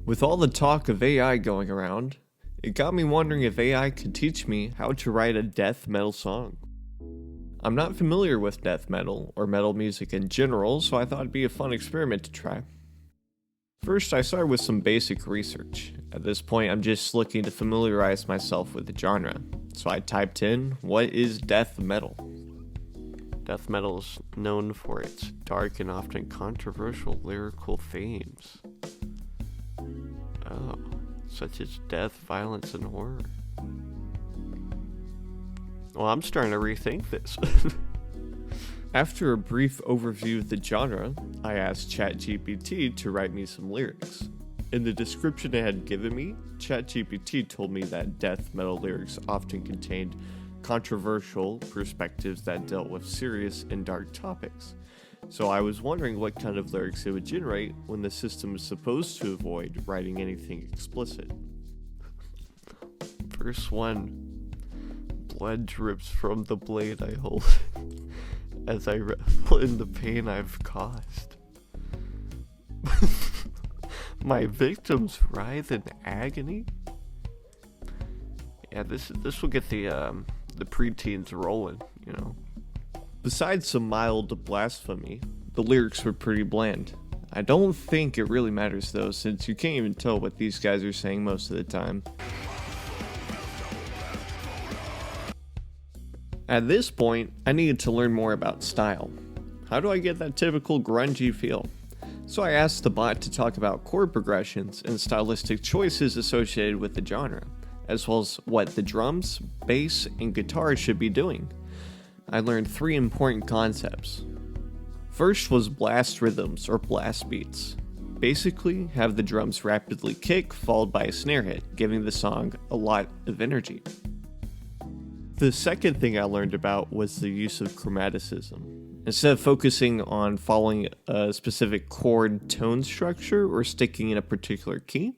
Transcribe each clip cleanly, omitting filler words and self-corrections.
With all the talk of AI going around, it got me wondering if AI could teach me how to write a death metal song. I'm not familiar with death metal or metal music in general, so I thought it'd be a fun experiment to try. First, I started with some basic research. At this point, I'm just looking to familiarize myself with the genre. So I typed in, what is death metal? Death metal is known for its dark and often controversial lyrical themes. Oh, such as death, violence, and horror. Well, I'm starting to rethink this. After a brief overview of the genre, I asked ChatGPT to write me some lyrics. In the description it had given me, ChatGPT told me that death metal lyrics often contained controversial perspectives that dealt with serious and dark topics. So I was wondering what kind of lyrics it would generate when the system is supposed to avoid writing anything explicit. Verse 1. Blood drips from the blade I hold as I revel in the pain I've caused. My victims writhe in agony. Yeah, this will get the preteens rolling, you know. Besides some mild blasphemy, the lyrics were pretty bland. I don't think it really matters though, since you can't even tell what these guys are saying most of the time. At this point, I needed to learn more about style. How do I get that typical grungy feel? So I asked the bot to talk about chord progressions and stylistic choices associated with the genre, as well as what the drums, bass, and guitar should be doing. I learned 3 important concepts. First was blast rhythms or blast beats. Basically, have the drums rapidly kick followed by a snare hit, giving the song a lot of energy. The second thing I learned about was the use of chromaticism. Instead of focusing on following a specific chord tone structure or sticking in a particular key,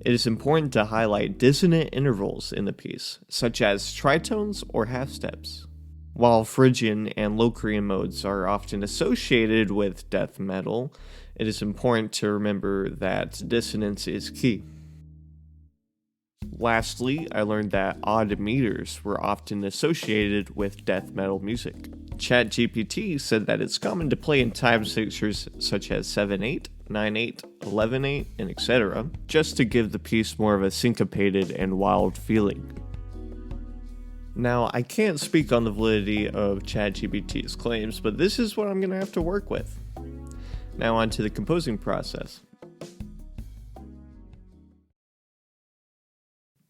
it is important to highlight dissonant intervals in the piece, such as tritones or half steps. While Phrygian and Locrian modes are often associated with death metal, it is important to remember that dissonance is key. Lastly, I learned that odd meters were often associated with death metal music. ChatGPT said that it's common to play in time signatures such as 7/8, 9/8, 11/8, and etc., just to give the piece more of a syncopated and wild feeling. Now, I can't speak on the validity of ChatGPT's claims, but this is what I'm going to have to work with. Now on to the composing process.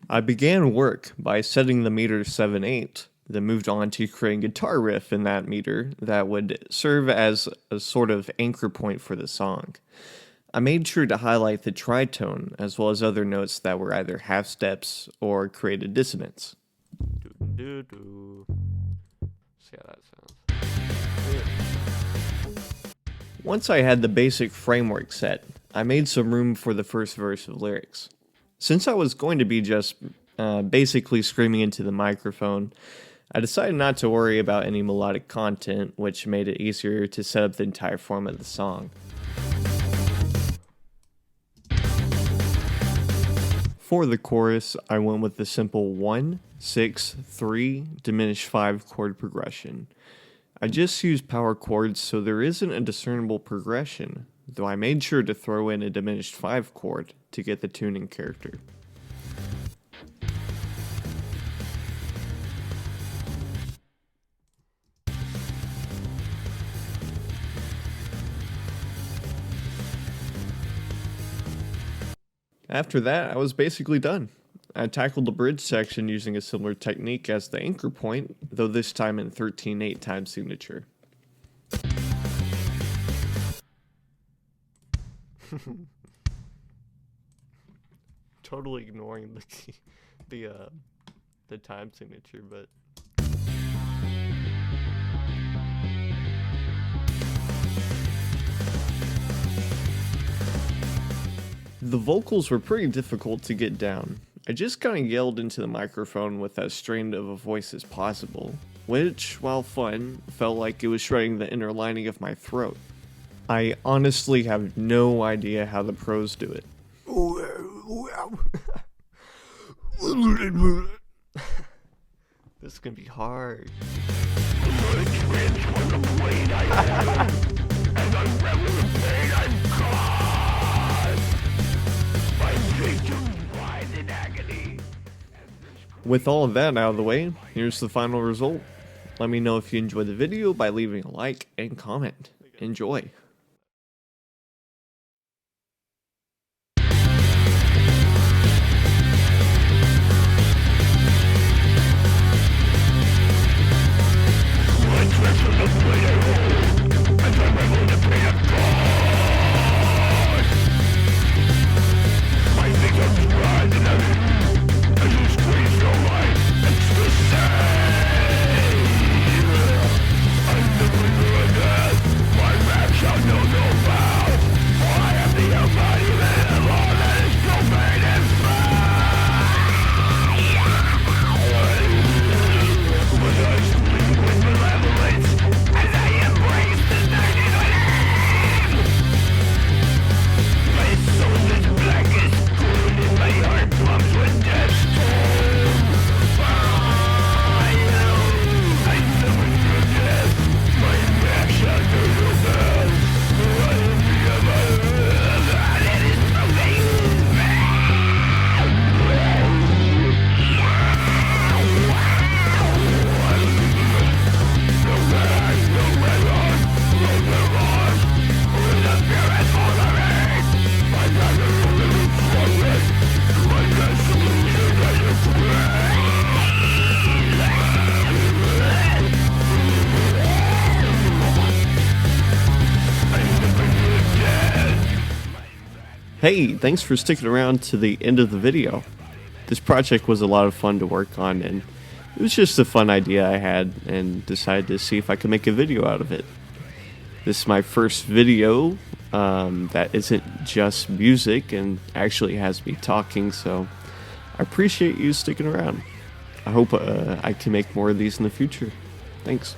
I began work by setting the meter to 7/8, then moved on to creating a guitar riff in that meter that would serve as a sort of anchor point for the song. I made sure to highlight the tritone as well as other notes that were either half steps or created dissonance. See how that sounds. Once I had the basic framework set, I made some room for the first verse of lyrics. Since I was going to be just basically screaming into the microphone, I decided not to worry about any melodic content, which made it easier to set up the entire form of the song. For the chorus, I went with the simple 1, 6, 3, diminished 5 chord progression. I just used power chords, so there isn't a discernible progression, though I made sure to throw in a diminished 5 chord to get the tuning character. After that, I was basically done. I tackled the bridge section using a similar technique as the anchor point, though this time in 13/8 time signature. Totally ignoring the time signature, but the vocals were pretty difficult to get down. I just kind of yelled into the microphone with as strained of a voice as possible, which, while fun, felt like it was shredding the inner lining of my throat. I honestly have no idea how the pros do it. This is gonna be hard. With all of that out of the way, here's the final result. Let me know if you enjoyed the video by leaving a like and comment. Enjoy. Hey, thanks for sticking around to the end of the video. This project was a lot of fun to work on, and it was just a fun idea I had and decided to see if I could make a video out of it. This is my first video that isn't just music and actually has me talking, so I appreciate you sticking around. I hope I can make more of these in the future. Thanks.